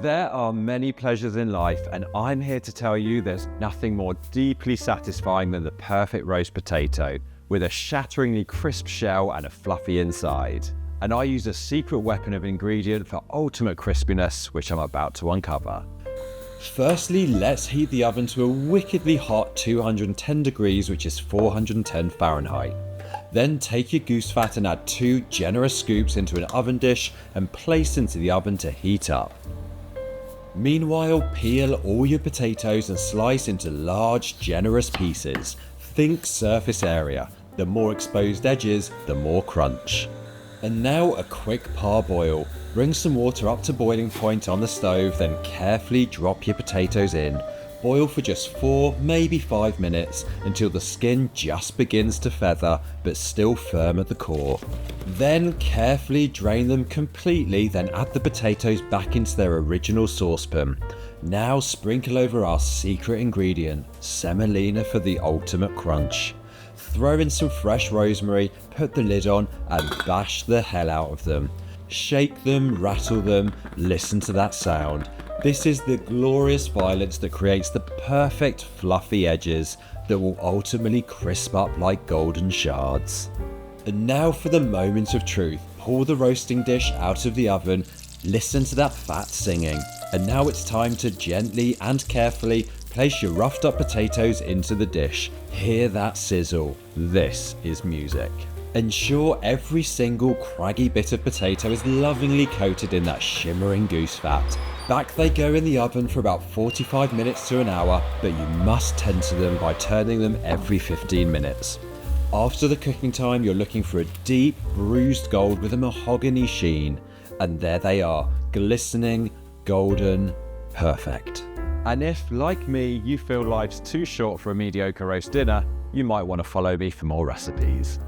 There are many pleasures in life, and I'm here to tell you there's nothing more deeply satisfying than the perfect roast potato, with a shatteringly crisp shell and a fluffy inside. And I use a secret weapon of ingredient for ultimate crispiness, which I'm about to uncover. Firstly, let's heat the oven to a wickedly hot 210 degrees, which is 410 Fahrenheit. Then take your goose fat and add 2 generous scoops into an oven dish and place into the oven to heat up. Meanwhile, peel all your potatoes and slice into large, generous pieces. Think surface area. The more exposed edges, the more crunch. And now a quick parboil. Bring some water up to boiling point on the stove, then carefully drop your potatoes in. Boil for just 4, maybe 5 minutes until the skin just begins to feather but still firm at the core. Then carefully drain them completely, then add the potatoes back into their original saucepan. Now sprinkle over our secret ingredient, semolina, for the ultimate crunch. Throw in some fresh rosemary, put the lid on and bash the hell out of them. Shake them, rattle them, listen to that sound. This is the glorious violence that creates the perfect fluffy edges that will ultimately crisp up like golden shards. And now for the moment of truth. Pull the roasting dish out of the oven, listen to that fat singing. And now it's time to gently and carefully place your roughed up potatoes into the dish. Hear that sizzle. This is music. Ensure every single craggy bit of potato is lovingly coated in that shimmering goose fat. Back they go in the oven for about 45 minutes to an hour, but you must tend to them by turning them every 15 minutes. After the cooking time, you're looking for a deep, bruised gold with a mahogany sheen. And there they are, glistening, golden, perfect. And if, like me, you feel life's too short for a mediocre roast dinner, you might want to follow me for more recipes.